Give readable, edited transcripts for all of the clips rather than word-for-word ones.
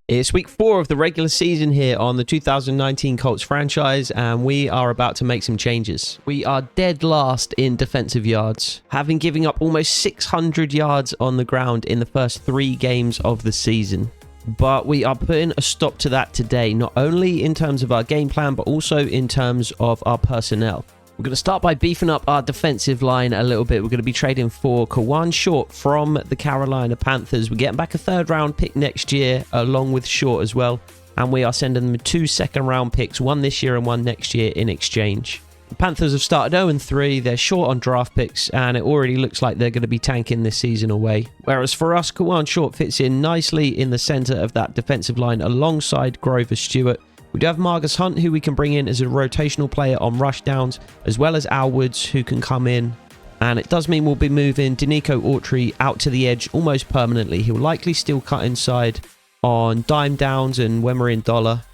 It's week 4 of the regular season here on the 2019 Colts franchise, and we are about to make some changes. We are dead last in defensive yards, having given up almost 600 yards on the ground in the first 3 games of the season. But we are putting a stop to that today, not only in terms of our game plan, but also in terms of our personnel. We're going to start by beefing up our defensive line a little bit. We're going to be trading for Kawan Short from the Carolina Panthers. We're getting back a 3rd round pick next year along with Short as well. And we are sending them 2 2nd round picks, one this year and one next year in exchange. The Panthers have started 0-3. They're short on draft picks and it already looks like they're going to be tanking this season away. Whereas for us, Kawan Short fits in nicely in the center of that defensive line alongside Grover Stewart. We do have Margus Hunt, who we can bring in as a rotational player on rush downs, as well as Al Woods, who can come in. And it does mean we'll be moving Danico Autry out to the edge almost permanently. He'll likely still cut inside on dime downs and when we're in dollar.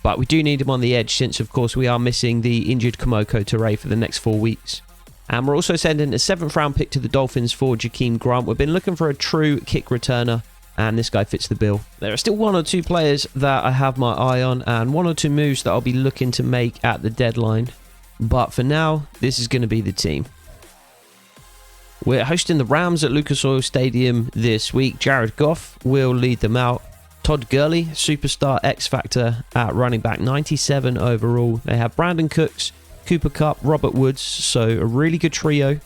But we do need him on the edge since, of course, we are missing the injured Komoko Ture for the next 4 weeks. And we're also sending a 7th round pick to the Dolphins for Jakeem Grant. We've been looking for a true kick returner, and this guy fits the bill. There are still 1 or 2 players that I have my eye on and 1 or 2 moves that I'll be looking to make at the deadline. But for now, this is going to be the team. We're hosting the Rams at Lucas Oil Stadium this week. Jared Goff will lead them out. Todd Gurley, superstar X Factor at running back, 97 overall. They have Brandon Cooks, Cooper Kupp, Robert Woods, so a really good trio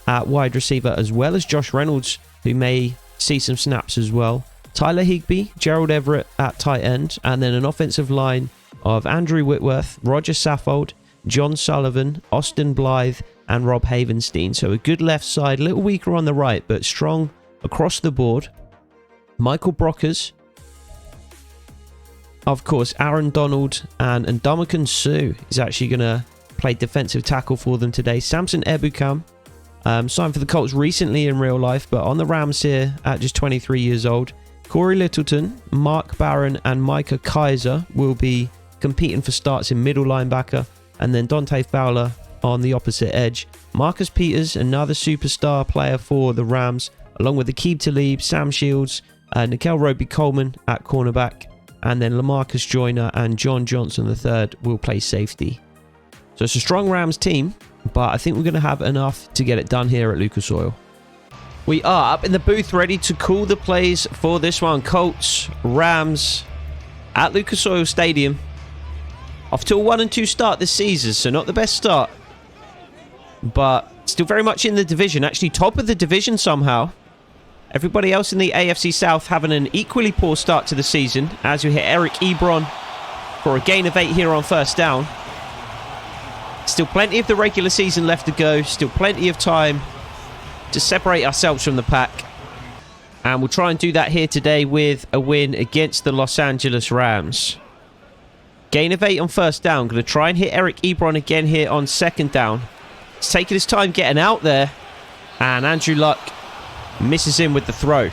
at wide receiver, as well as Josh Reynolds, who may see some snaps as well. Tyler Higbee, Gerald Everett at tight end, and then an offensive line of Andrew Whitworth, Roger Saffold, John Sullivan, Austin Blythe, and Rob Havenstein. So a good left side, a little weaker on the right, but strong across the board. Michael Brockers, of course, Aaron Donald, and Ndamukong Suh is actually going to play defensive tackle for them today. Samson Ebukam, signed for the Colts recently in real life, but on the Rams here at just 23 years old. Corey Littleton, Mark Barron, and Micah Kaiser will be competing for starts in middle linebacker, and then Dante Fowler on the opposite edge. Marcus Peters, another superstar player for the Rams, along with Aqib Talib, Sam Shields, Nickel Roby-Coleman at cornerback, and then Lamarcus Joyner and John Johnson III will play safety. So it's a strong Rams team, but I think we're going to have enough to get it done here at Lucas Oil. We are up in the booth ready to call the plays for this one. Colts, Rams at Lucas Oil Stadium. Off to a 1-2 start this season, so not the best start. But still very much in the division. Actually top of the division somehow. Everybody else in the AFC South having an equally poor start to the season, as we hit Eric Ebron for a gain of 8 here on 1st down. Still plenty of the regular season left to go. Still plenty of time to separate ourselves from the pack. And we'll try and do that here today with a win against the Los Angeles Rams. Gain of 8 on 1st down. Going to try and hit Eric Ebron again here on 2nd down. He's taking his time getting out there. And Andrew Luck misses him with the throw.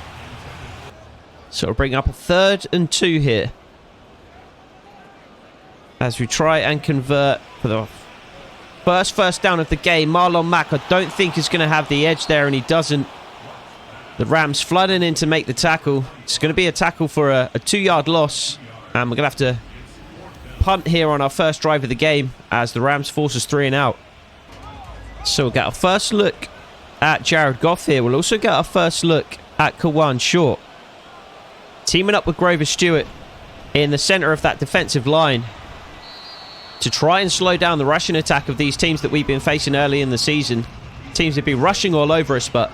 So we'll bring up a 3rd and 2 here, as we try and convert for the first down of the game. Marlon Mack, I don't think is going to have the edge there, and he doesn't. The Rams flooding in to make the tackle. It's going to be a tackle for a 2-yard loss, and we're going to have to punt here on our first drive of the game as the Rams force us 3 and out. So we'll get our first look at Jared Goff here. We'll also get our first look at Kawan Short, teaming up with Grover Stewart in the center of that defensive line to try and slow down the rushing attack of these teams that we've been facing early in the season. Teams have been rushing all over us, but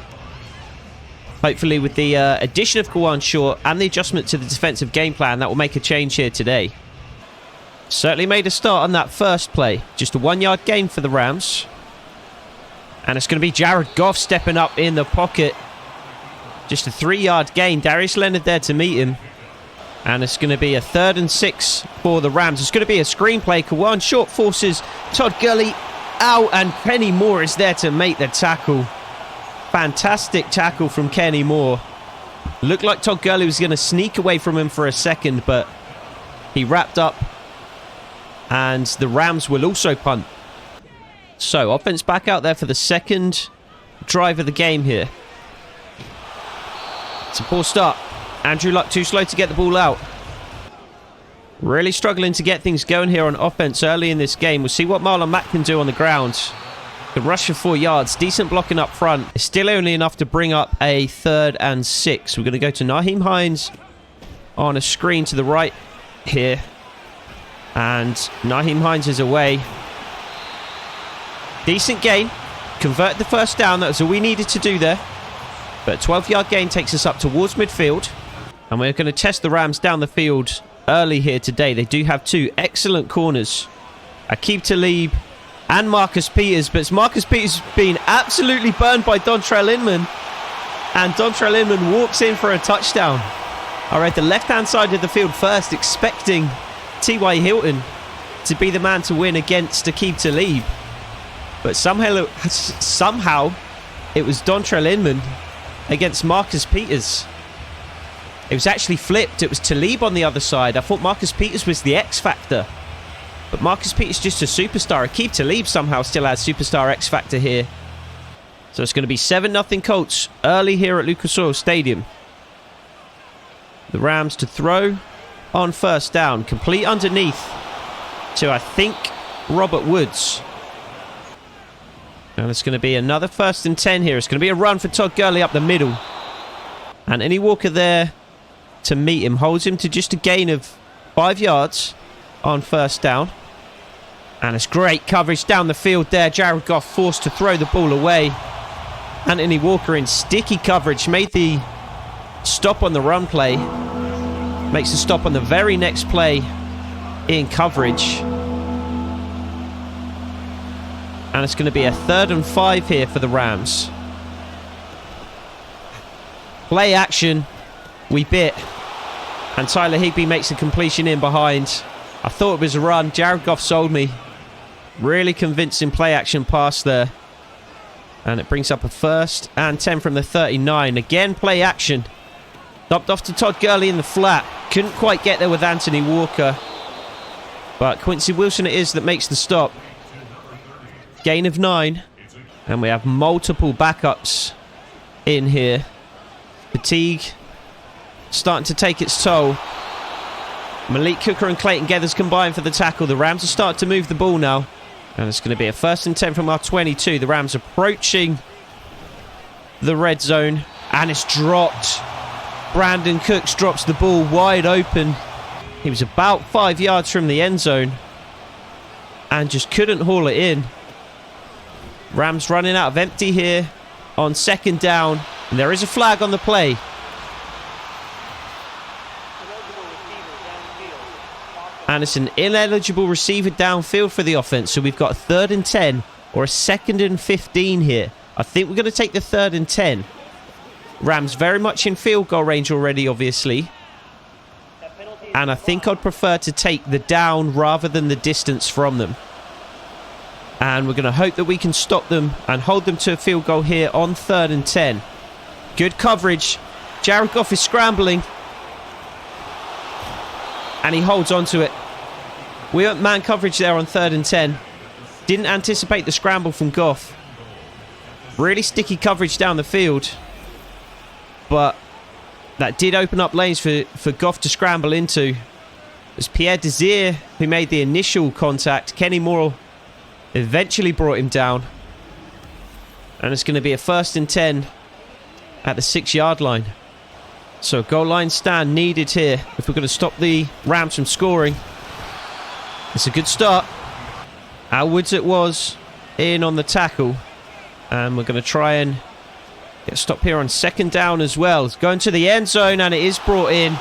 hopefully with the addition of Kawan Short and the adjustment to the defensive game plan, that will make a change here today. Certainly made a start on that first play. Just a 1-yard gain for the Rams. And it's going to be Jared Goff stepping up in the pocket. Just a 3-yard gain. Darius Leonard there to meet him. And it's going to be a 3rd and 6 for the Rams. It's going to be a screenplay. Kawan Short forces Todd Gurley out, and Kenny Moore is there to make the tackle. Fantastic tackle from Kenny Moore. Looked like Todd Gurley was going to sneak away from him for a second, but he wrapped up. And the Rams will also punt. So, offense back out there for the 2nd drive of the game here. It's a poor start. Andrew Luck too slow to get the ball out. Really struggling to get things going here on offense early in this game. We'll see what Marlon Mack can do on the ground. Can rush for 4 yards. Decent blocking up front. It's still only enough to bring up a 3rd and 6. We're going to go to Nyheim Hines on a screen to the right here. And Nyheim Hines is away. Decent gain. Converted the first down. That was all we needed to do there. But 12-yard gain takes us up towards midfield. And we're going to test the Rams down the field early here today. They do have 2 excellent corners. Aqib Talib and Marcus Peters. But Marcus Peters being absolutely burned by Dontrell Inman. And Dontrell Inman walks in for a touchdown. I read the left-hand side of the field first, expecting T.Y. Hilton to be the man to win against Aqib Talib. But somehow it was Dontrell Inman against Marcus Peters. It was actually flipped. It was Talib on the other side. I thought Marcus Peters was the X Factor. But Marcus Peters just a superstar. Aqib Talib somehow still has superstar X Factor here. So it's going to be 7-0 Colts early here at Lucas Oil Stadium. The Rams to throw on first down. Complete underneath to, I think, Robert Woods. And it's going to be another 1st and 10 here. It's going to be a run for Todd Gurley up the middle. And Anthony Walker there to meet him. Holds him to just a gain of 5 yards on first down. And it's great coverage down the field there. Jared Goff forced to throw the ball away. Anthony Walker in sticky coverage. Made the stop on the run play. Makes the stop on the very next play in coverage. And it's going to be a 3rd and 5 here for the Rams. Play action. We bit. And Tyler Higbee makes a completion in behind. I thought it was a run. Jared Goff sold me. Really convincing play action pass there. And it brings up a 1st and 10 from the 39. Again, play action. Dumped off to Todd Gurley in the flat. Couldn't quite get there with Anthony Walker. But Quincy Wilson it is that makes the stop. Gain of 9. And we have multiple backups in here. Fatigue starting to take its toll. Malik Cooker and Clayton Geathers combined for the tackle. The Rams are starting to move the ball now. And it's going to be a 1st and 10 from our 22. The Rams approaching the red zone. And it's dropped. Brandon Cooks drops the ball wide open. He was about 5 yards from the end zone. And just couldn't haul it in. Rams running out of empty here on 2nd down. And there is a flag on the play. And it's an ineligible receiver downfield for the offense. So we've got a 3rd and 10 or a 2nd and 15 here. I think we're going to take the 3rd and 10. Rams very much in field goal range already, obviously. And I think I'd prefer to take the down rather than the distance from them. And we're going to hope that we can stop them and hold them to a field goal here on 3rd and 10. Good coverage. Jared Goff is scrambling. And he holds on to it. We went man coverage there on 3rd and 10. Didn't anticipate the scramble from Goff. Really sticky coverage down the field. But that did open up lanes for Goff to scramble into. It was Pierre Desir who made the initial contact. Kenny Moore eventually brought him down. And it's going to be a 1st and 10 at the 6-yard line. So goal line stand needed here if we're going to stop the Rams from scoring. It's a good start. Al Woods it was in on the tackle. And we're going to try and get a stop here on 2nd down as well. It's going to the end zone and it is brought in.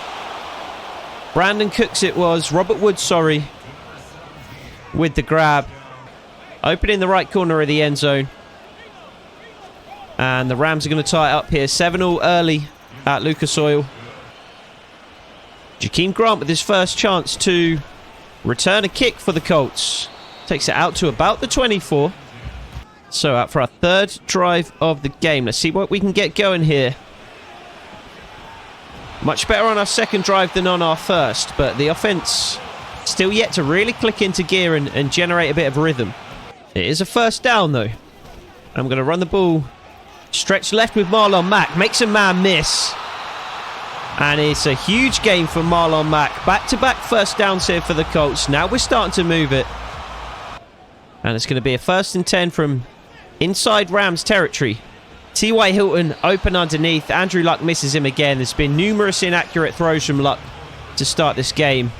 Brandon Cooks it was. Robert Woods, sorry. With the grab. Opening the right corner of the end zone. And the Rams are going to tie it up here. 7-all early at Lucas Oil. Jakeem Grant with his first chance to return a kick for the Colts. Takes it out to about the 24. So out for our 3rd drive of the game. Let's see what we can get going here. Much better on our 2nd drive than on our 1st. But the offense still yet to really click into gear and generate a bit of rhythm. It is a 1st down though. I'm going to run the ball. Stretch left with Marlon Mack. Makes a man miss. And it's a huge game for Marlon Mack. Back-to-back first downs here for the Colts. Now we're starting to move it. And it's going to be a 1st and 10 from inside Rams territory. T.Y. Hilton open underneath. Andrew Luck misses him again. There's been numerous inaccurate throws from Luck to start this game.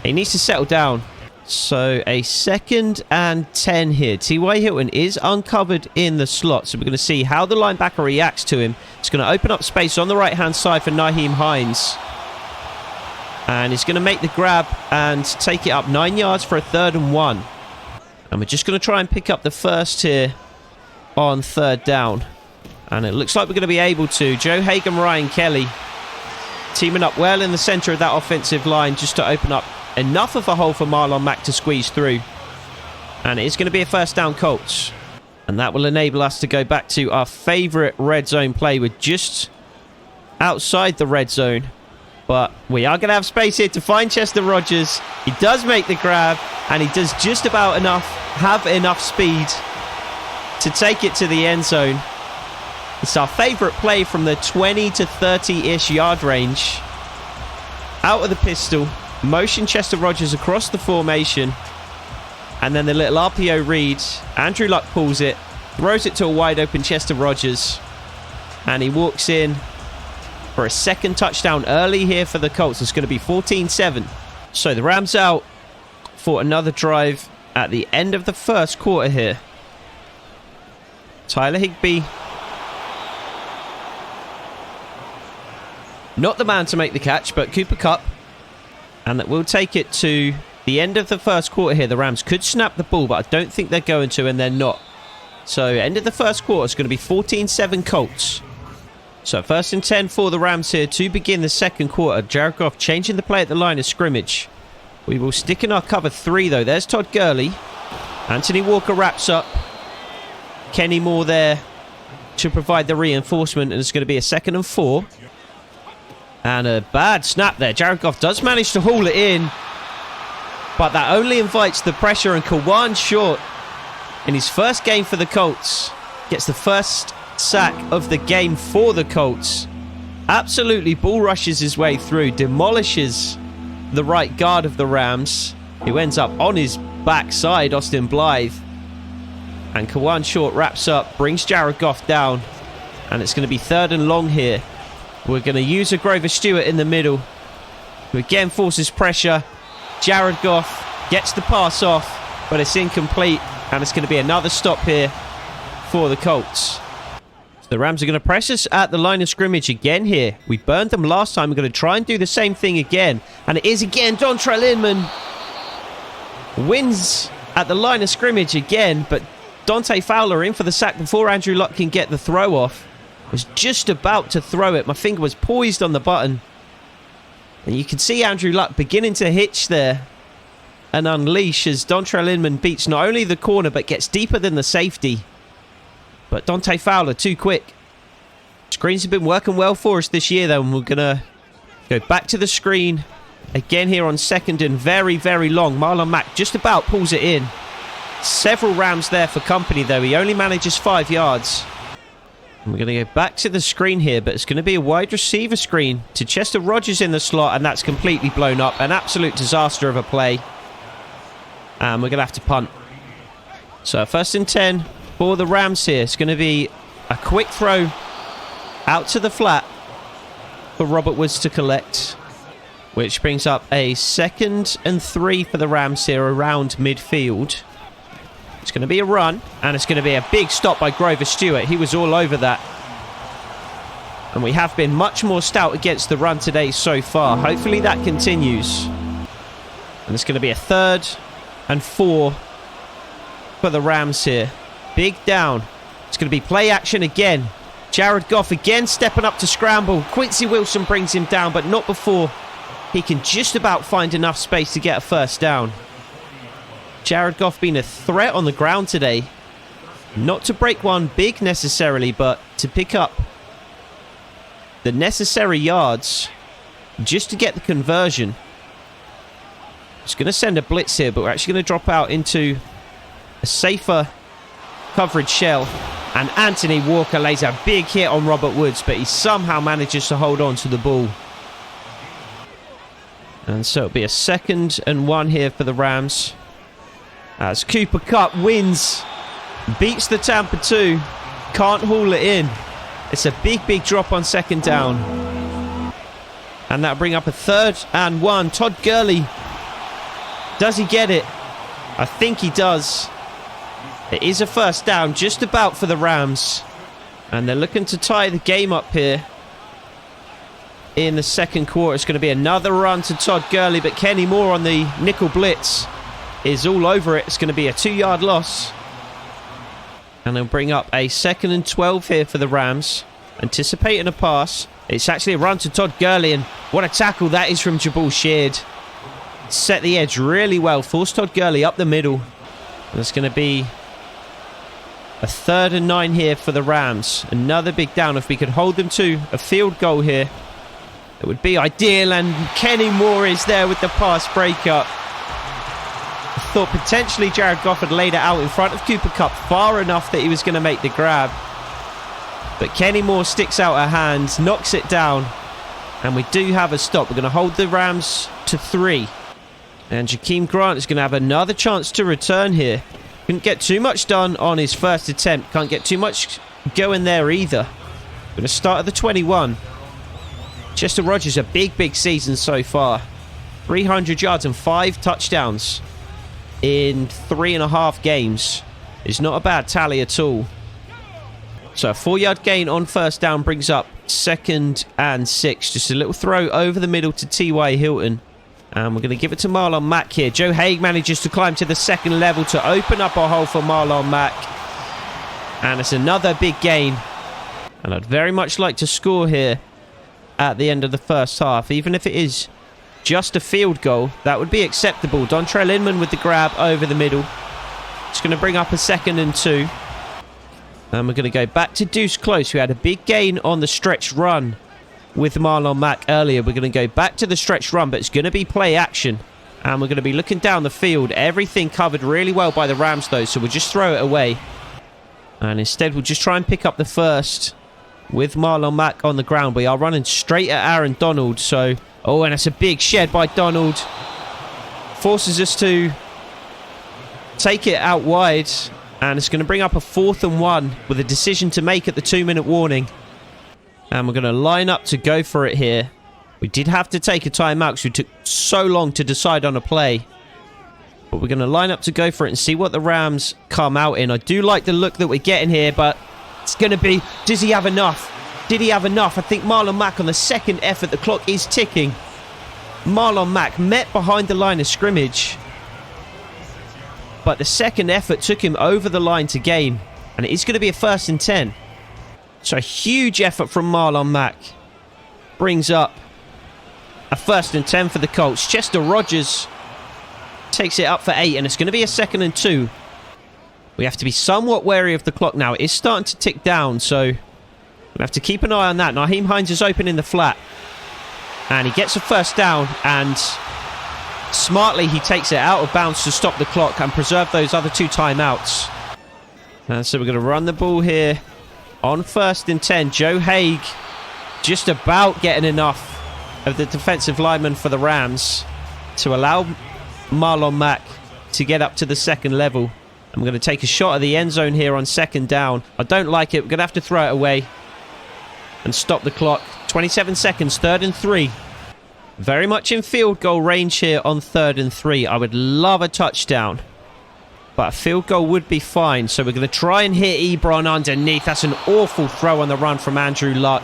He needs to settle down. So a 2nd and 10 here. T.Y. Hilton is uncovered in the slot. So we're going to see how the linebacker reacts to him. It's going to open up space on the right-hand side for Nyheim Hines. And he's going to make the grab and take it up 9 yards for a 3rd and 1. And we're just going to try and pick up the first here on 3rd down. And it looks like we're going to be able to. Joe Hagan, Ryan Kelly teaming up well in the center of that offensive line just to open up enough of a hole for Marlon Mack to squeeze through. And it's going to be a 1st down Colts. And that will enable us to go back to our favorite red zone play. We're just outside the red zone. But we are going to have space here to find Chester Rogers. He does make the grab. And he does just about have enough speed to take it to the end zone. It's our favorite play from the 20 to 30-ish yard range. Out of the pistol. Motion Chester Rogers across the formation. And then the little RPO read. Andrew Luck pulls it. Throws it to a wide open Chester Rogers. And he walks in for a 2nd touchdown early here for the Colts. It's going to be 14-7. So the Rams out for another drive at the end of the 1st quarter here. Tyler Higbee. Not the man to make the catch, but Cooper Kupp. And that will take it to the end of the 1st quarter here. The Rams could snap the ball, but I don't think they're going to, and they're not. So, end of the 1st quarter, it's going to be 14-7 Colts. So, 1st and 10 for the Rams here to begin the 2nd quarter. Jared Goff changing the play at the line of scrimmage. We will stick in our cover 3, though. There's Todd Gurley. Anthony Walker wraps up. Kenny Moore there to provide the reinforcement, and it's going to be a 2nd and 4. And a bad snap there. Jared Goff does manage to haul it in. But that only invites the pressure. And Kawan Short, in his 1st game for the Colts, gets the 1st sack of the game for the Colts. Absolutely bull rushes his way through. Demolishes the right guard of the Rams, who ends up on his backside, Austin Blythe. And Kawan Short wraps up, brings Jared Goff down. And it's going to be 3rd and long here. We're going to use a Grover Stewart in the middle, who again forces pressure. Jared Goff gets the pass off, but it's incomplete. And it's going to be another stop here for the Colts. So the Rams are going to press us at the line of scrimmage again here. We burned them last time. We're going to try and do the same thing again. And it is again Dontrell Inman. Wins at the line of scrimmage again, but Dante Fowler in for the sack before Andrew Luck can get the throw off. Was just about to throw it. My finger was poised on the button. And you can see Andrew Luck beginning to hitch there and unleash as Dontrell Inman beats not only the corner but gets deeper than the safety. But Dante Fowler too quick. Screens have been working well for us this year though, and we're going to go back to the screen again here on 2nd and very, very long. Marlon Mack just about pulls it in. Several Rams there for company though. He only manages 5 yards. And we're going to go back to the screen here, but it's going to be a wide receiver screen to Chester Rogers in the slot, and that's completely blown up. An absolute disaster of a play. And we're going to have to punt. So 1st and 10 for the Rams here. It's going to be a quick throw out to the flat for Robert Woods to collect, which brings up a 2nd and 3 for the Rams here around midfield. It's going to be a run, and it's going to be a big stop by Grover Stewart. He was all over that. And we have been much more stout against the run today so far. Hopefully that continues. And it's going to be a 3rd and 4 for the Rams here. Big down. It's going to be play action again. Jared Goff again stepping up to scramble. Quincy Wilson brings him down, but not before he can just about find enough space to get a 1st down. Jared Goff being a threat on the ground today. Not to break one big necessarily, but to pick up the necessary yards just to get the conversion. It's going to send a blitz here, but we're actually going to drop out into a safer coverage shell. And Anthony Walker lays a big hit on Robert Woods, but he somehow manages to hold on to the ball. And so it'll be a 2nd and 1 here for the Rams. As Cooper Kupp wins. Beats the Tampa 2. Can't haul it in. It's a big drop on 2nd down. And that'll bring up a 3rd and 1. Todd Gurley. Does he get it? I think he does. It is a 1st down, just about for the Rams. And they're looking to tie the game up here. In the 2nd quarter, it's going to be another run to Todd Gurley, but Kenny Moore on the nickel blitz is all over it. It's going to be a 2-yard loss. And they'll bring up a 2nd and 12 here for the Rams. Anticipating a pass. It's actually a run to Todd Gurley, and what a tackle that is from Jabal Sheard. Set the edge really well. Forced Todd Gurley up the middle. And it's going to be a 3rd and 9 here for the Rams. Another big down. If we could hold them to a field goal here, it would be ideal. And Kenny Moore is there with the pass breakup. I thought potentially Jared Goff had laid it out in front of Cooper Kupp far enough that he was going to make the grab. But Kenny Moore sticks out her hands, knocks it down. And we do have a stop. We're going to hold the Rams to 3. And Jakeem Grant is going to have another chance to return here. Couldn't get too much done on his 1st attempt. Can't get too much going there either. Going to start at the 21. Chester Rogers, a big season so far. 300 yards and 5 touchdowns in 3.5 games. It's not a bad tally at all. So a 4-yard gain on 1st down brings up 2nd and 6. Just a little throw over the middle to T.Y. Hilton. And we're going to give it to Marlon Mack here. Joe Haig manages to climb to the 2nd level to open up a hole for Marlon Mack. And it's another big gain. And I'd very much like to score here at the end of the 1st half. Even if it is just a field goal, that would be acceptable. Dontrell Inman with the grab over the middle. It's going to bring up a 2nd and 2. And we're going to go back to Deuce Close, who had a big gain on the stretch run with Marlon Mack earlier. We're going to go back to the stretch run, but it's going to be play action. And we're going to be looking down the field. Everything covered really well by the Rams, though, so we'll just throw it away. And instead, we'll just try and pick up the 1st with Marlon Mack on the ground. We are running straight at Aaron Donald, so... Oh, and it's a big shed by Donald. Forces us to take it out wide. And it's going to bring up a 4th and 1 with a decision to make at the 2-minute warning. And we're going to line up to go for it here. We did have to take a timeout because we took so long to decide on a play. But we're going to line up to go for it and see what the Rams come out in. I do like the look that we're getting here, but it's going to be... Does he have enough? Did he have enough? I think Marlon Mack on the 2nd effort. The clock is ticking. Marlon Mack met behind the line of scrimmage. But the 2nd effort took him over the line to gain. And it is going to be a 1st and 10. So a huge effort from Marlon Mack brings up a 1st and 10 for the Colts. Chester Rogers takes it up for 8, and it's going to be a 2nd and 2. We have to be somewhat wary of the clock now. It is starting to tick down, so we have to keep an eye on that. Naheem Hines is open in the flat, and he gets a 1st down, and smartly he takes it out of bounds to stop the clock and preserve those other 2 timeouts. And so we're going to run the ball here. On 1st and 10, Joe Haig just about getting enough of the defensive lineman for the Rams to allow Marlon Mack to get up to the 2nd level. I'm going to take a shot at the end zone here on 2nd down. I don't like it. We're going to have to throw it away and stop the clock. 27 seconds, 3rd and 3. Very much in field goal range here on 3rd and 3. I would love a touchdown, but a field goal would be fine. So we're going to try and hit Ebron underneath. That's an awful throw on the run from Andrew Luck.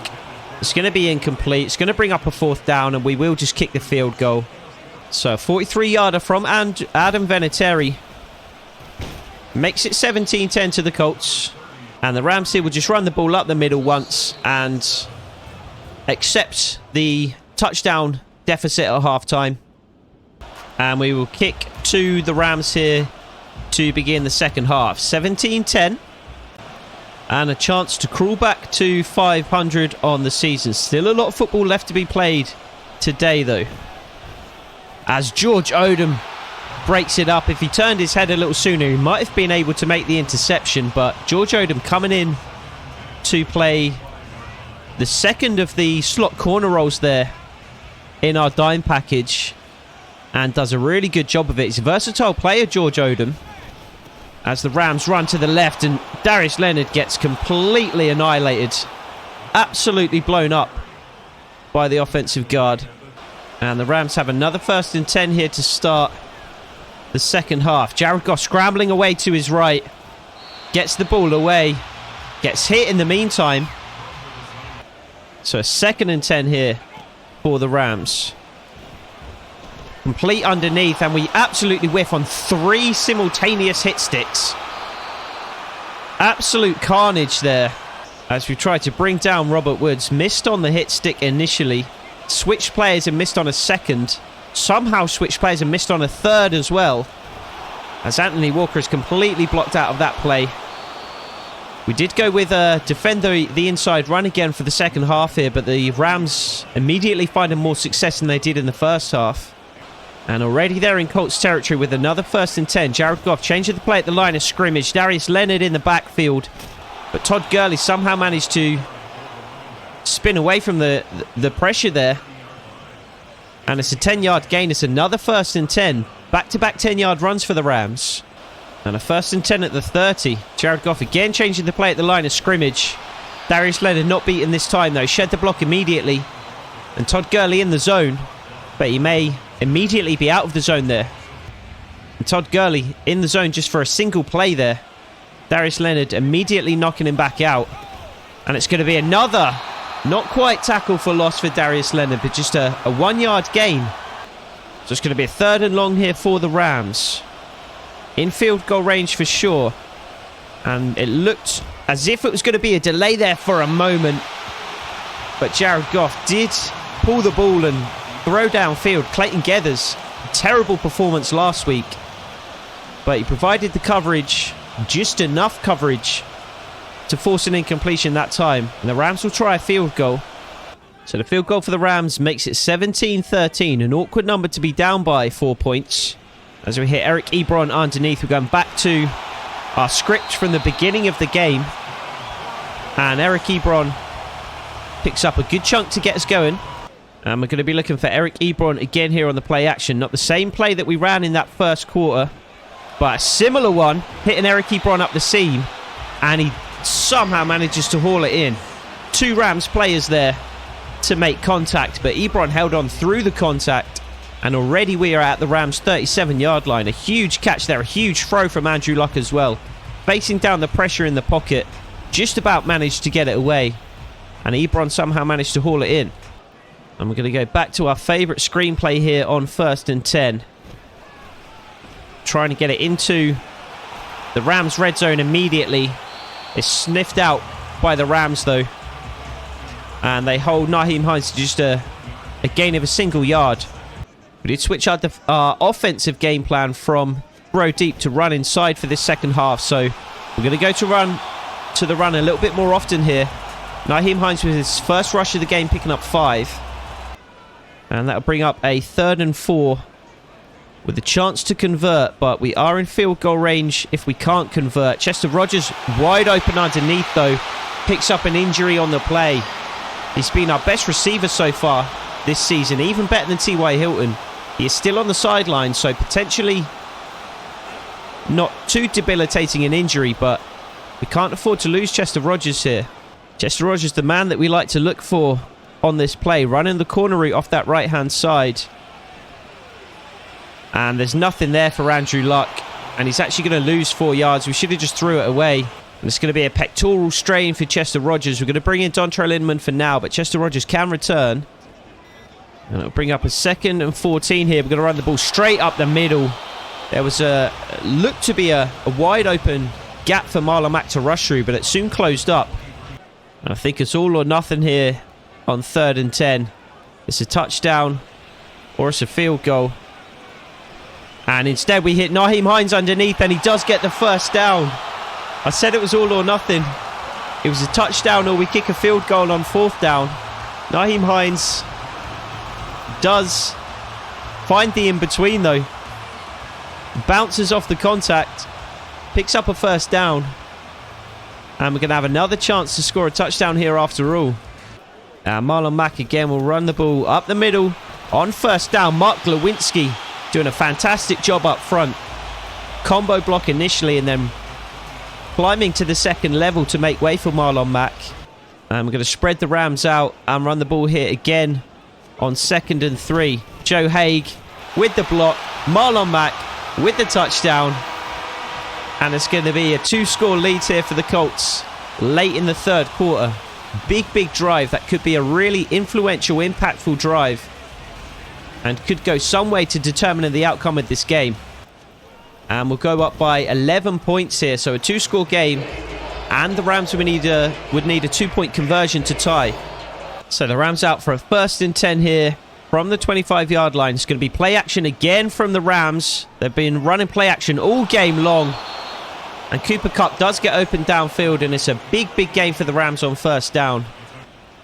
It's going to be incomplete. It's going to bring up a 4th down, and we will just kick the field goal. So a 43-yarder from Adam Vinatieri makes it 17-10 to the Colts. And the Rams here will just run the ball up the middle once and accept the touchdown deficit at halftime. And we will kick to the Rams here to begin the 2nd half. 17-10. And a chance to crawl back to 500 on the season. Still a lot of football left to be played today, though. As George Odom breaks it up. If he turned his head a little sooner, he might have been able to make the interception. But George Odom coming in to play the 2nd of the slot corner roles there in our dime package. and does a really good job of it. He's a versatile player, George Odom. As the Rams run to the left, and Darius Leonard gets completely annihilated. Absolutely blown up by the offensive guard. And the Rams have another 1st and 10 here to start the second half. Jared Goff scrambling away to his right. Gets the ball away. Gets hit in the meantime. So a 2nd and 10 here for the Rams. Complete underneath, and we absolutely whiff on 3 simultaneous hit sticks. Absolute carnage there as we try to bring down Robert Woods. Missed on the hit stick initially. Switched players and missed on a 2nd. Somehow switched players and missed on a 3rd as well. As Anthony Walker is completely blocked out of that play. We did go with defend the inside run again for the second half here, but the Rams immediately finding more success than they did in the first half. And already they're in Colts territory with another 1st and 10. Jared Goff changing the play at the line of scrimmage. Darius Leonard in the backfield. But Todd Gurley somehow managed to spin away from the pressure there. And it's a 10-yard gain. It's another 1st and 10. Back-to-back 10-yard runs for the Rams. And a 1st and 10 at the 30. Jared Goff again changing the play at the line of scrimmage. Darius Leonard not beaten this time though. Shed the block immediately. And Todd Gurley in the zone. But he may immediately be out of the zone there. And Todd Gurley in the zone just for a single play there. Darius Leonard immediately knocking him back out. And it's going to be another not quite tackle for loss for Darius Leonard, but just a 1-yard gain. So it's going to be a 3rd and long here for the Rams. In field goal range for sure. And it looked as if it was going to be a delay there for a moment. But Jared Goff did pull the ball and throw downfield. Clayton Geathers, terrible performance last week. But he provided the coverage, just enough coverage to force an incompletion that time. And the Rams will try a field goal. So the field goal for the Rams makes it 17-13. An awkward number to be down by 4 points. As we hit Eric Ebron underneath, we're going back to our script from the beginning of the game. And Eric Ebron picks up a good chunk to get us going. And we're going to be looking for Eric Ebron again here on the play action. Not the same play that we ran in that first quarter, but a similar one, hitting Eric Ebron up the seam. And he somehow manages to haul it in. 2 Rams players there to make contact, but Ebron held on through the contact. And already we are at the Rams' 37-yard line. A huge catch there, a huge throw from Andrew Luck as well. Facing down the pressure in the pocket. Just about managed to get it away. And Ebron somehow managed to haul it in. And we're going to go back to our favourite screenplay here on 1st and 10. Trying to get it into the Rams' red zone immediately. It's sniffed out by the Rams though. And they hold Nyheim Hines to just a gain of a single yard. We did switch our offensive game plan from throw deep to run inside for this second half. So we're going to go to the run a little bit more often here. Nyheim Hines with his first rush of the game picking up 5. And that'll bring up a 3rd and 4 with a chance to convert, but we are in field goal range if we can't convert. Chester Rogers wide open underneath though. Picks up an injury on the play. He's been our best receiver so far this season, even better than T.Y. Hilton. He is still on the sideline, so potentially not too debilitating an injury, but we can't afford to lose Chester Rogers here. Chester Rogers, the man that we like to look for on this play, running the corner route off that right-hand side. And there's nothing there for Andrew Luck, and he's actually going to lose 4 yards. We should have just threw it away. And it's going to be a pectoral strain for Chester Rogers. We're going to bring in Dontrell Inman for now, but Chester Rogers can return. And it'll bring up a 2nd and 14 here. We're going to run the ball straight up the middle. There was looked to be a wide open gap for Marlon Mack to rush through, but it soon closed up. And I think it's all or nothing here on 3rd and 10. It's a touchdown or it's a field goal. And instead we hit Nyheim Hines underneath, and he does get the first down. I said it was all or nothing. It was a touchdown or we kick a field goal on 4th down. Nyheim Hines does find the in-between though. Bounces off the contact. Picks up a first down. And we're going to have another chance to score a touchdown here after all. Marlon Mack again will run the ball up the middle on 1st down. Mark Glowinski doing a fantastic job up front. Combo block initially and then climbing to the second level to make way for Marlon Mack. And we're going to spread the Rams out and run the ball here again on 2nd and 3. Joe Haig with the block. Marlon Mack with the touchdown. And it's going to be a 2-score lead here for the Colts late in the 3rd quarter. Big drive. That could be a really influential, impactful drive. And could go some way to determining the outcome of this game. And we'll go up by 11 points here. So a 2-score game. And the Rams would need a 2-point conversion to tie. So the Rams out for a 1st and 10 here from the 25-yard line. It's going to be play action again from the Rams. They've been running play action all game long. And Cooper Kupp does get open downfield. And it's a big game for the Rams on 1st down.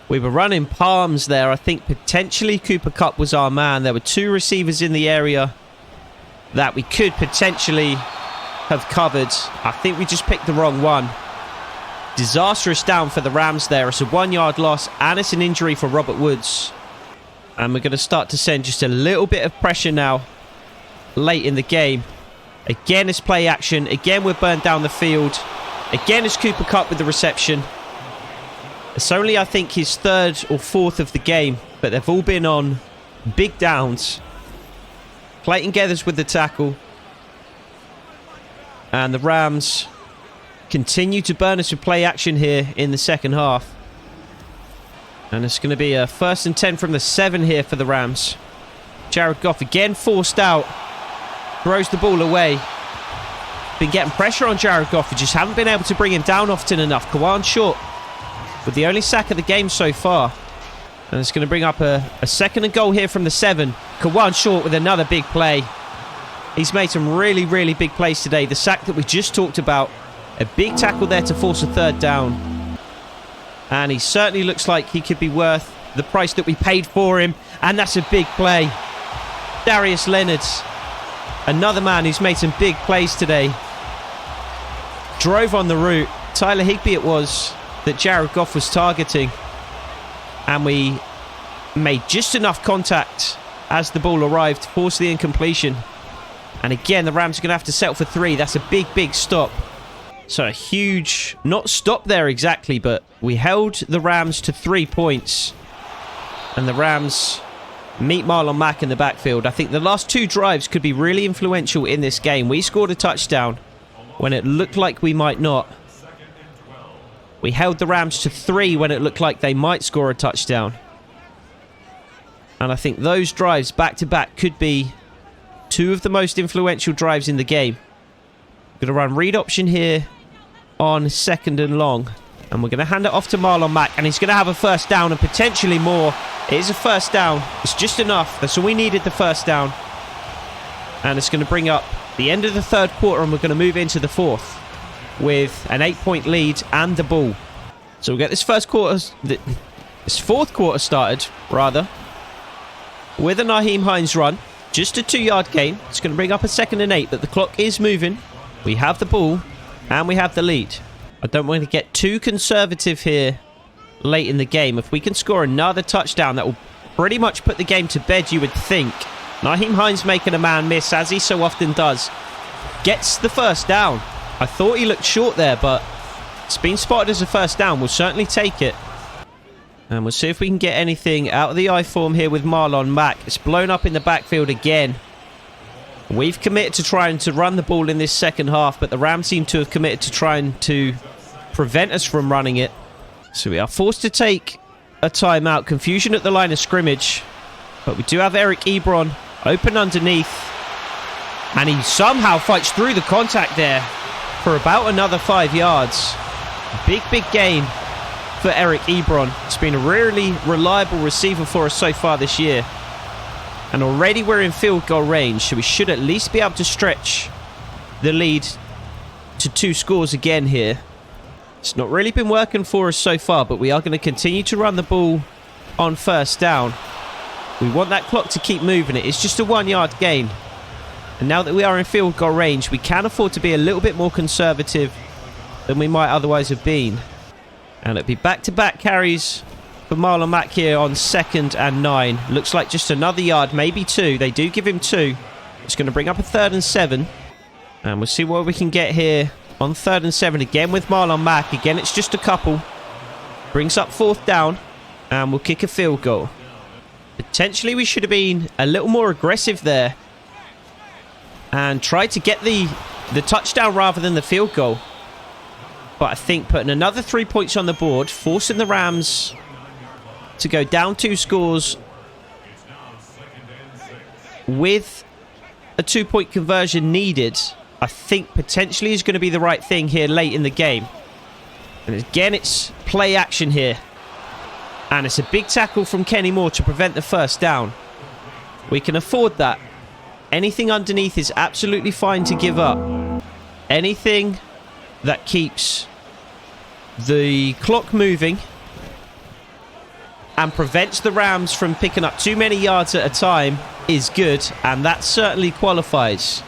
We were running palms there. I think potentially Cooper Kupp was our man. There were 2 receivers in the area that we could potentially have covered. I think we just picked the wrong one. Disastrous down for the Rams there. It's a 1-yard loss and it's an injury for Robert Woods. And we're going to start to send just a little bit of pressure now late in the game. Again, it's play action. Again, we're burned down the field. Again, it's Cooper Kupp with the reception. It's only, I think, his 3rd or 4th of the game, but they've all been on big downs. Clayton Geathers with the tackle. And the Rams continue to burn us with play action here in the 2nd half. And it's going to be a 1st and 10 from the 7 here for the Rams. Jared Goff again forced out. Throws the ball away. Been getting pressure on Jared Goff. We just haven't been able to bring him down often enough. Kawan Short with the only sack of the game so far. And it's going to bring up a 2nd and goal here from the 7. Kawan Short with another big play. He's made some really big plays today. The sack that we just talked about. A big tackle there to force a 3rd down. And he certainly looks like he could be worth the price that we paid for him. And that's a big play. Darius Leonard. Another man who's made some big plays today. Drove on the route. Tyler Higbee it was that Jared Goff was targeting. And we made just enough contact as the ball arrived to force the incompletion. And again, the Rams are going to have to settle for 3. That's a big stop. So a huge, not stop there exactly, but we held the Rams to 3 points. And the Rams meet Marlon Mack in the backfield. I think the last 2 drives could be really influential in this game. We scored a touchdown when it looked like we might not. We held the Rams to 3 when it looked like they might score a touchdown. And I think those drives back-to-back could be 2 of the most influential drives in the game. Going to run read option here on 2nd and long. And we're going to hand it off to Marlon Mack. And he's going to have a 1st down and potentially more. It is a 1st down. It's just enough. That's all we needed, the 1st down. And it's going to bring up the end of the 3rd quarter. And we're going to move into the 4th with an 8-point lead and the ball. So we'll get this 4th quarter started, rather, with a Nyheim Hines run. Just a 2-yard gain. It's going to bring up a 2nd and 8, but the clock is moving. We have the ball and we have the lead. I don't want to get too conservative here late in the game. If we can score another touchdown, that will pretty much put the game to bed, you would think. Nyheim Hines making a man miss, as he so often does. Gets the 1st down. I thought he looked short there, but it's been spotted as a 1st down. We'll certainly take it. And we'll see if we can get anything out of the I form here with Marlon Mack. It's blown up in the backfield again. We've committed to trying to run the ball in this 2nd half, but the Rams seem to have committed to trying to prevent us from running it. So we are forced to take a timeout. Confusion at the line of scrimmage. But we do have Eric Ebron open underneath. And he somehow fights through the contact there for about another 5 yards. Big gain for Eric Ebron. It's been a really reliable receiver for us so far this year. And already we're in field goal range, so we should at least be able to stretch the lead to 2 scores again here. It's not really been working for us so far, but we are going to continue to run the ball on 1st down. We want that clock to keep moving. It is just a 1-yard gain. And now that we are in field goal range, we can afford to be a little bit more conservative than we might otherwise have been. And it'll be back-to-back carries for Marlon Mack here on 2nd and 9. Looks like just another yard, maybe 2. They do give him 2. It's going to bring up a 3rd and 7. And we'll see what we can get here on 3rd and 7. Again with Marlon Mack. Again, it's just a couple. Brings up 4th down. And we'll kick a field goal. Potentially, we should have been a little more aggressive there. And tried to get the touchdown rather than the field goal. But I think putting another 3 points on the board, forcing the Rams to go down 2 scores with a 2-point conversion needed, I think potentially is going to be the right thing here late in the game. And again, it's play action here. And it's a big tackle from Kenny Moore to prevent the 1st down. We can afford that. Anything underneath is absolutely fine to give up. Anything that keeps the clock moving and prevents the Rams from picking up too many yards at a time is good, and that certainly qualifies.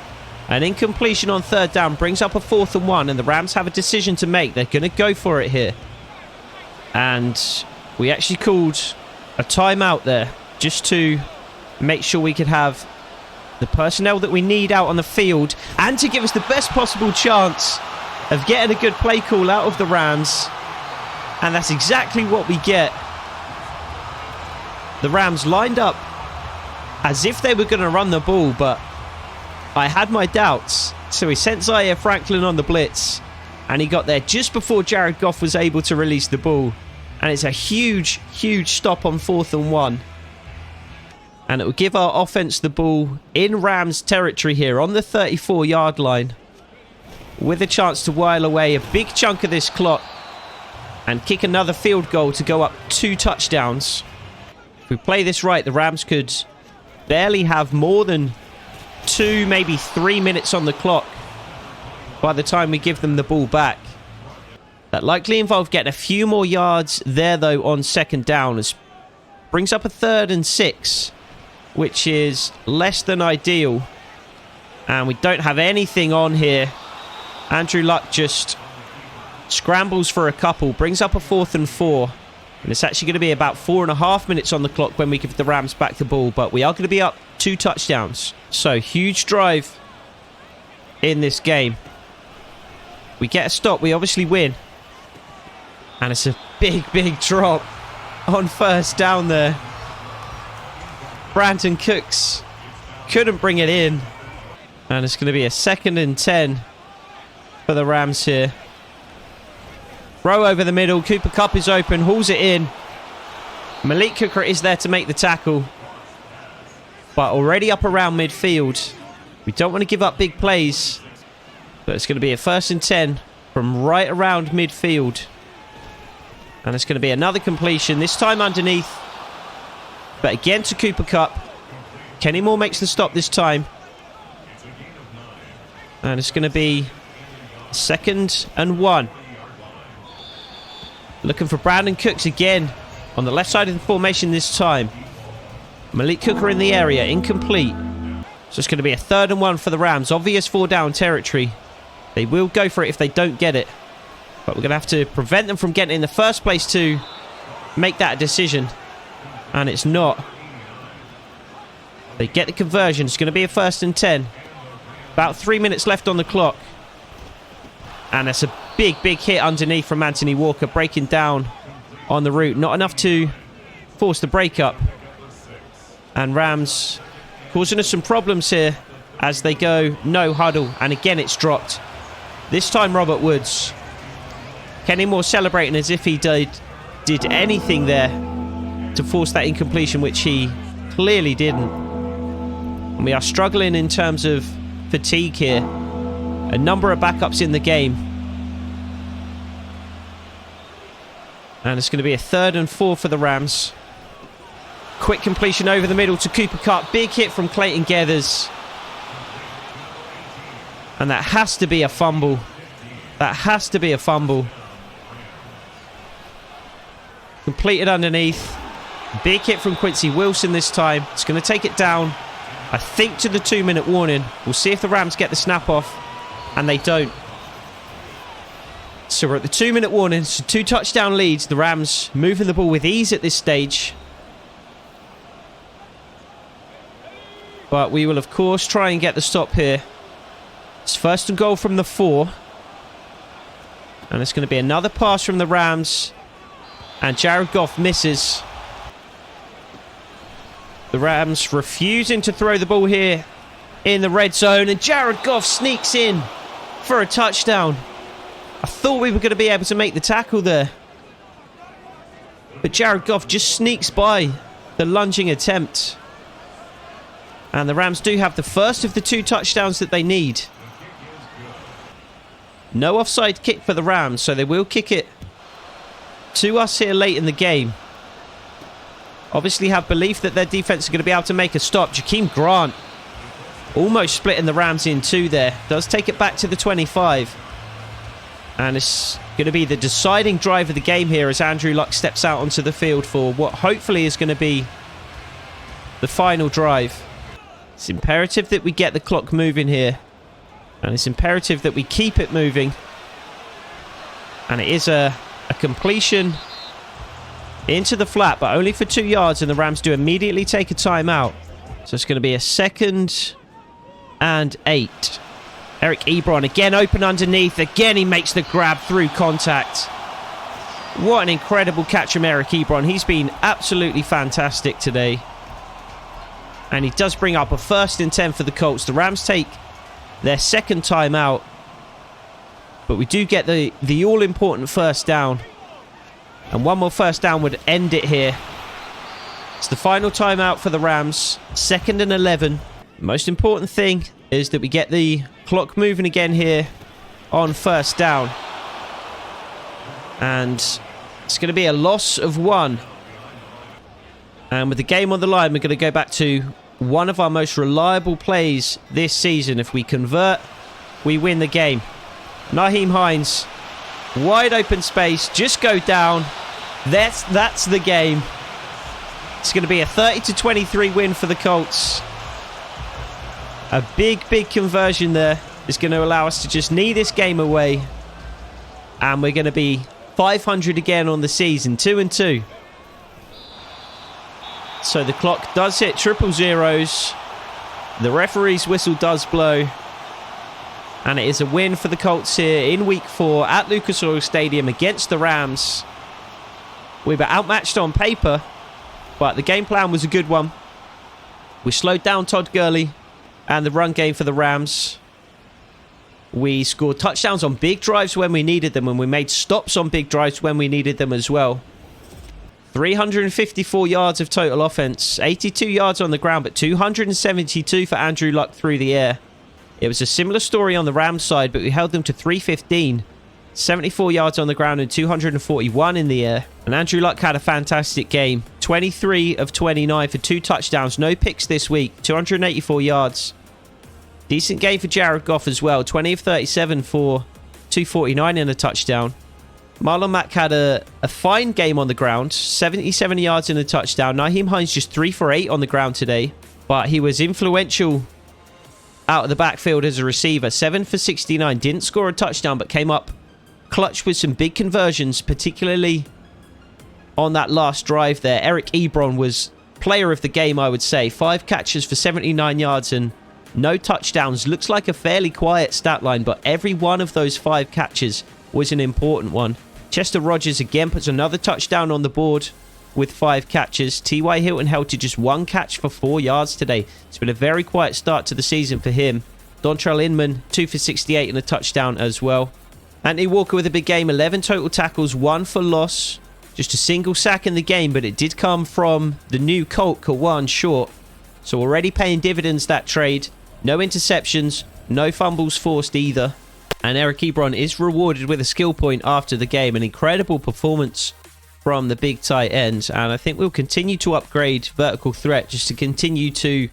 An incompletion on 3rd down brings up a 4th and 1, and the Rams have a decision to make. They're going to go for it here. And we actually called a timeout there just to make sure we could have the personnel that we need out on the field and to give us the best possible chance of getting a good play call out of the Rams. And that's exactly what we get. The Rams lined up as if they were going to run the ball, but I had my doubts. So he sent Zaire Franklin on the blitz, and he got there just before Jared Goff was able to release the ball. And it's a huge, huge stop on 4th and 1. And it will give our offense the ball in Rams territory here on the 34-yard line, with a chance to while away a big chunk of this clock and kick another field goal to go up 2 touchdowns. If we play this right, the Rams could barely have more than 2, maybe 3 minutes on the clock by the time we give them the ball back. That likely involved getting a few more yards there, though, on 2nd down. It brings up a 3rd and 6, which is less than ideal. And we don't have anything on here. Andrew Luck just scrambles for a couple, brings up a 4th and 4. And it's actually going to be about 4.5 minutes on the clock when we give the Rams back the ball. But we are going to be up 2 touchdowns. So, huge drive in this game. We get a stop, we obviously win. And it's a big, big drop on 1st down there. Brandon Cooks couldn't bring it in. And it's going to be a 2nd and 10 for the Rams here. Throw over the middle. Cooper Kupp is open. Hauls it in. Malik Hooker is there to make the tackle. But already up around midfield. We don't want to give up big plays. But it's going to be a 1st and 10 from right around midfield. And it's going to be another completion. This time underneath. But again to Cooper Kupp. Kenny Moore makes the stop this time. And it's going to be 2nd and 1. Looking for Brandon Cooks again on the left side of the formation this time. Malik Hooker in the area, incomplete. So it's going to be a 3rd and 1 for the Rams. Obvious 4-down territory. They will go for it if they don't get it. But we're going to have to prevent them from getting in the first place to make that a decision. And it's not. They get the conversion. It's going to be a 1st and 10. About 3 minutes left on the clock. And that's a big, big hit underneath from Anthony Walker, breaking down on the route. Not enough to force the breakup. And Rams causing us some problems here as they go no huddle. And again, it's dropped. This time, Robert Woods. Kenny Moore celebrating as if he did anything there to force that incompletion, which he clearly didn't. And we are struggling in terms of fatigue here. A number of backups in the game. And it's going to be a 3rd and 4 for the Rams. Quick completion over the middle to Cooper Kupp. Big hit from Clayton Gathers. And that has to be a fumble. That has to be a fumble. Completed underneath. Big hit from Quincy Wilson this time. It's going to take it down, I think, to the 2-minute warning. We'll see if the Rams get the snap off. And they don't. So we're at the 2-minute warning. So 2 touchdown leads. The Rams moving the ball with ease at this stage. But we will, of course, try and get the stop here. It's first and goal from the 4. And it's going to be another pass from the Rams. And Jared Goff misses. The Rams refusing to throw the ball here in the red zone. And Jared Goff sneaks in for a touchdown. I thought we were going to be able to make the tackle there. But Jared Goff just sneaks by the lunging attempt. And the Rams do have the first of the 2 touchdowns that they need. No offside kick for the Rams, so they will kick it to us here late in the game. Obviously have belief that their defense is going to be able to make a stop. Jakeem Grant almost splitting the Rams in 2 there. Does take it back to the 25. And it's going to be the deciding drive of the game here as Andrew Luck steps out onto the field for what hopefully is going to be the final drive. It's imperative that we get the clock moving here. And it's imperative that we keep it moving. And it is a completion into the flat, but only for 2 yards. And the Rams do immediately take a timeout. So it's going to be a 2nd and 8. Eric Ebron again open underneath. Again, he makes the grab through contact. What an incredible catch from Eric Ebron. He's been absolutely fantastic today. And he does bring up a 1st and 10 for the Colts. The Rams take their 2nd timeout. But we do get the all-important 1st down. And one more 1st down would end it here. It's the final timeout for the Rams. 2nd and 11. Most important thing is that we get the clock moving again here on 1st down. And it's going to be a loss of 1. And with the game on the line, we're going to go back to one of our most reliable plays this season. If we convert, we win the game. Nyheim Hines, wide open space, just go down. That's the game. It's going to be a 30-23 win for the Colts. A big conversion there is going to allow us to just knee this game away. And we're going to be 500 again on the season, 2-2. So the clock does hit triple zeros. The referee's whistle does blow. And it is a win for the Colts here in week 4 at Lucas Oil Stadium against the Rams. We were outmatched on paper, but the game plan was a good one. We slowed down Todd Gurley and the run game for the Rams. We scored touchdowns on big drives when we needed them, and we made stops on big drives when we needed them as well. 354 yards of total offense, 82 yards on the ground, but 272 for Andrew Luck through the air. It was a similar story on the Rams side, but we held them to 315. 74 yards on the ground and 241 in the air. And Andrew Luck had a fantastic game. 23 of 29 for 2 touchdowns. No picks this week. 284 yards. Decent game for Jared Goff as well. 20 of 37 for 249 and a touchdown. Marlon Mack had a fine game on the ground. 77 yards and a touchdown. Nyheim Hines just 3 for 8 on the ground today. But he was influential out of the backfield as a receiver. 7 for 69. Didn't score a touchdown, but came up clutch with some big conversions, particularly on that last drive there. Eric Ebron was player of the game, I would say. 5 catches for 79 yards and no touchdowns. Looks like a fairly quiet stat line, but every one of those 5 catches was an important one. Chester Rogers again puts another touchdown on the board with 5 catches. T.Y. Hilton held to just 1 catch for 4 yards today. It's been a very quiet start to the season for him. Dontrell Inman, 2 for 68 and a touchdown as well. Anthony Walker with a big game, 11 total tackles, 1 for loss. Just a single sack in the game, but it did come from the new Colt, Kawan Short. So already paying dividends, that trade. No interceptions, no fumbles forced either. And Eric Ebron is rewarded with a skill point after the game. An incredible performance from the big tight end. And I think we'll continue to upgrade vertical threat just to continue to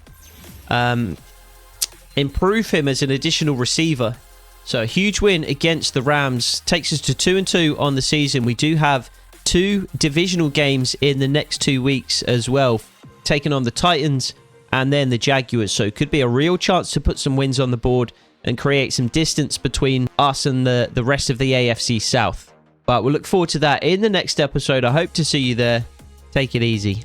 improve him as an additional receiver. So a huge win against the Rams takes us to 2-2 on the season. We do have 2 divisional games in the next 2 weeks as well, taking on the Titans and then the Jaguars. So it could be a real chance to put some wins on the board and create some distance between us and the rest of the AFC South. But we'll look forward to that in the next episode. I hope to see you there. Take it easy.